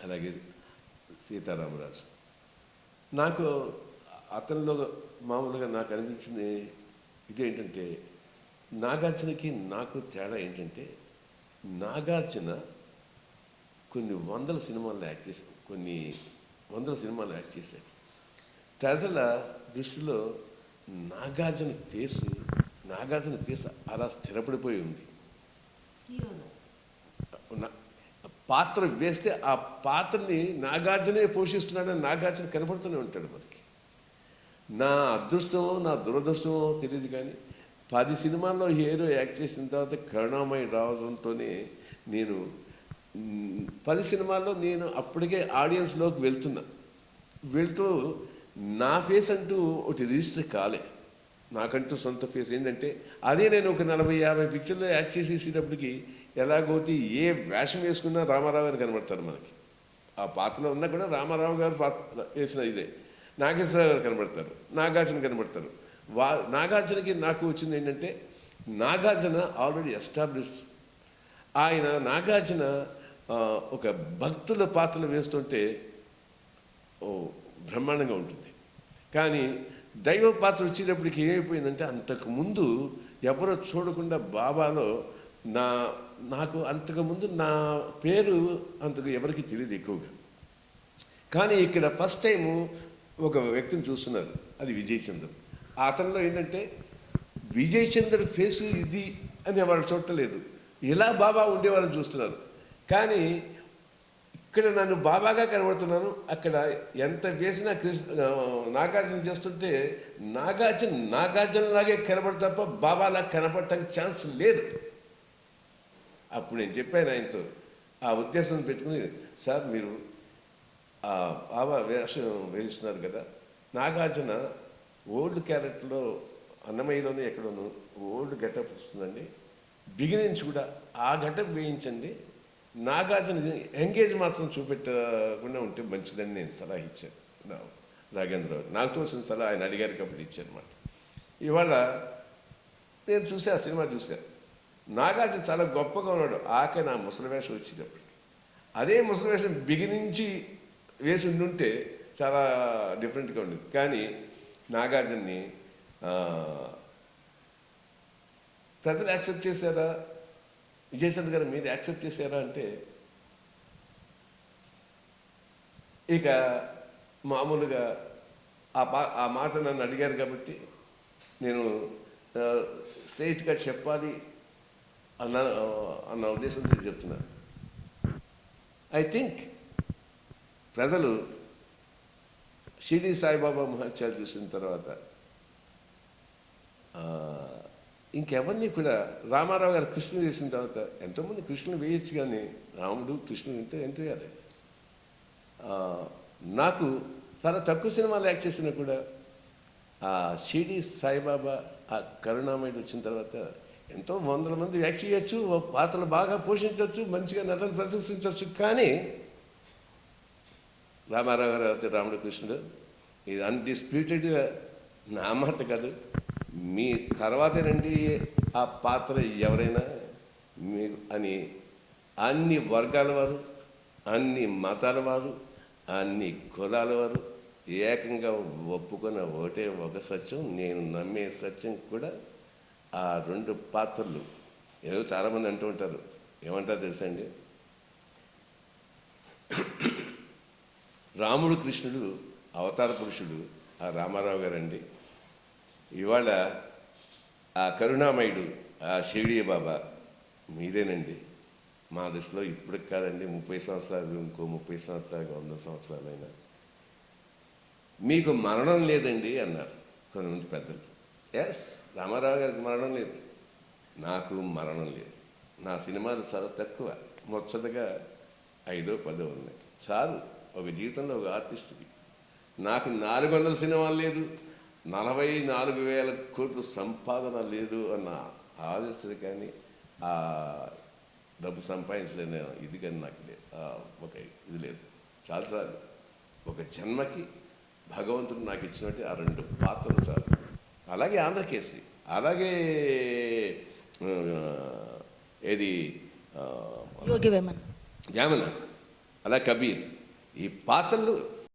అలాగే సీతారామరాజు. నాకు అతనిలో మామూలుగా నాకు అనిపించింది ఇదేంటంటే, నాగార్జునకి నాకు తేడా ఏంటంటే, నాగార్జున కొన్ని వందల సినిమాల్లో యాక్ట్ చేశాడు, కొన్ని వందల సినిమాలు యాక్ట్ చేశాడు. ప్రజల దృష్టిలో నాగార్జున ఫేస్ అలా స్థిరపడిపోయి ఉంది. పాత్ర వేస్తే ఆ పాత్రని నాగార్జునే పోషిస్తున్నాడని నాగార్జున కనపడుతూనే ఉంటాడు మనకి. నా అదృష్టమో నా దురదృష్టమో తెలియదు, కానీ 10 సినిమాల్లో హీరో యాక్ట్ చేసిన తర్వాత కరుణామయి రావడంతోనే నేను 10 సినిమాల్లో నేను అప్పటికే ఆడియన్స్లోకి వెళ్తూ నా ఫేస్ అంటూ ఒకటి రిజిస్టర్ కాలే. నాకంటూ సొంత ఫేస్ ఏంటంటే, అదే నేను ఒక 40-50 పిక్చర్లో యాక్ట్ చేసేసేటప్పటికి ఎలాగోతి ఏ వేషం వేసుకున్నా రామారావు గారు కనబడతారు మనకి. ఆ పాత్రలో ఉన్నా కూడా రామారావు గారు పాత్ర వేసిన ఇదే. నాగేశ్వరరావు గారు కనబడతారు, నాగార్జున కనబడతారు. నాగార్జునకి నాకు వచ్చింది ఏంటంటే, నాగార్జున ఆల్రెడీ ఎస్టాబ్లిష్డ్. నాగార్జున ఒక భక్తుల పాత్రలు వేస్తుంటే బ్రహ్మాండంగా ఉంటుంది. కానీ దైవ పాత్ర వచ్చేటప్పటికి ఏమైపోయిందంటే, అంతకుముందు ఎవరో చూడకుండా బాబాలో నాకు అంతకుముందు నా పేరు అంతకు ఎవరికి తెలియదు ఎక్కువగా. కానీ ఇక్కడ ఫస్ట్ టైము ఒక వ్యక్తిని చూస్తున్నారు, అది విజయ్ చంద్ర. అతనిలో ఏంటంటే విజయ్ చంద్ర ఫేసు ఇది అని వాళ్ళు చూడలేదు, ఇలా బాబా ఉండేవాళ్ళని చూస్తున్నారు. కానీ ఇక్కడ నన్ను బాబాగా కనబడుతున్నాను, అక్కడ ఎంత వేసినా నాగార్జున చేస్తుంటే నాగార్జునలాగే కనబడి తప్ప బాబాలా కనపడటానికి ఛాన్స్ లేదు. అప్పుడు నేను చెప్పాను ఆయనతో, ఆ ఉద్దేశం పెట్టుకుని, సార్ మీరు బాబా వేషం వేస్తున్నారు కదా, నాగార్జున ఓల్డ్ క్యారెక్టర్లో అన్నమయ్యలోనే ఎక్కడోనూ ఓల్డ్ గెటప్ వస్తుందండి, బిగినించి కూడా ఆ గెటప్ వేయించండి, నాగార్జున ఎంగేజ్ మాత్రం చూపెట్టకుండా ఉంటే మంచిదని నేను సలహా ఇచ్చాను రాఘవేంద్రరావు. నాకు తోసిన సలహా ఆయన అడిగారు కాబట్టి ఇచ్చానమాట. ఇవాళ నేను చూసా, ఆ సినిమా చూసా, నాగార్జున చాలా గొప్పగా ఉన్నాడు. ఆఖరి నా ముసలి వేషం వచ్చేటప్పటికి అదే ముసలి వేషం బిగినించి వేసి ఉండుంటే చాలా డిఫరెంట్గా ఉండేది. కానీ నాగార్జున్ని ప్రజలు యాక్సెప్ట్ చేశారా, విజయచంద్ర గారు మీరు యాక్సెప్ట్ చేశారా అంటే, ఇక మామూలుగా ఆ మాట నన్ను అడిగారు కాబట్టి నేను స్ట్రైట్గా చెప్పాలి అన్న ఉద్దేశంతో చెప్తున్నాను. ఐ థింక్ ప్రజలు షిరిడి సాయిబాబా మహత్యాలు చూసిన తర్వాత ఇంకెవరిని కూడా, రామారావు గారు కృష్ణుడు చేసిన తర్వాత ఎంతోమంది కృష్ణుని వేయచ్చు, కానీ రాముడు కృష్ణుడు అంటే ఎంత వేయాలి. నాకు చాలా తక్కువ సినిమాలు యాక్ట్ చేసినా కూడా ఆ షిరిడి సాయిబాబా ఆ కరుణామయుడు వచ్చిన తర్వాత ఎంతో వందల మంది యాక్ట్ చేయొచ్చు, పాత్రలు బాగా పోషించవచ్చు, మంచిగా నటన ప్రదర్శించవచ్చు. కానీ రామారావు గారు అయితే రాముడు కృష్ణుడు ఇది అన్డిస్ప్యూటెడ్గా నా మాట కాదు, మీ తర్వాతేనండి ఆ పాత్ర ఎవరైనా మీకు అని అన్ని వర్గాల వారు, అన్ని మతాల వారు, అన్ని కులాల వారు ఏకంగా ఒప్పుకున్న ఒకటే ఒక సత్యం, నేను నమ్మే సత్యం కూడా ఆ 2 పాత్రలు. ఏదో చాలామంది అంటూ ఉంటారు, ఏమంటారు తెలుసా అండి, రాముడు కృష్ణుడు అవతార పురుషుడు ఆ రామారావు గారండి, ఇవాళ ఆ కరుణామయుడు ఆ షిరిడి బాబా మీదేనండి. మా దృష్టిలో ఇప్పటికి కాదండి, 30 సంవత్సరాలు, ఇంకో 30 సంవత్సరాలు, 100 సంవత్సరాలైనా మీకు మరణం లేదండి అన్నారు కొంతమంది పెద్దలు. ఎస్, రామారావు గారికి మరణం లేదు, నాకు మరణం లేదు. నా సినిమాలు చాలా తక్కువ, ముచ్చటగా 5-10 ఉన్నాయి చాలు ఒక జీవితంలో ఒక ఆర్టిస్ట్కి. నాకు 400 సినిమాలు లేదు, 44,000 కోట్ల సంపాదన లేదు అన్న ఆలోచన కానీ ఆ డబ్బు సంపాదించలేని ఇది కానీ నాకు లేదు, ఒక ఇది లేదు. చాలు ఒక జన్మకి భగవంతుడు నాకు ఇచ్చినట్టు ఆ 2 పాత్రలు చాలు. అలాగే ఆంధ్రకేసరి, అలాగే ఏది వేమన, అలా కబీర్. ఈ పాత్రలు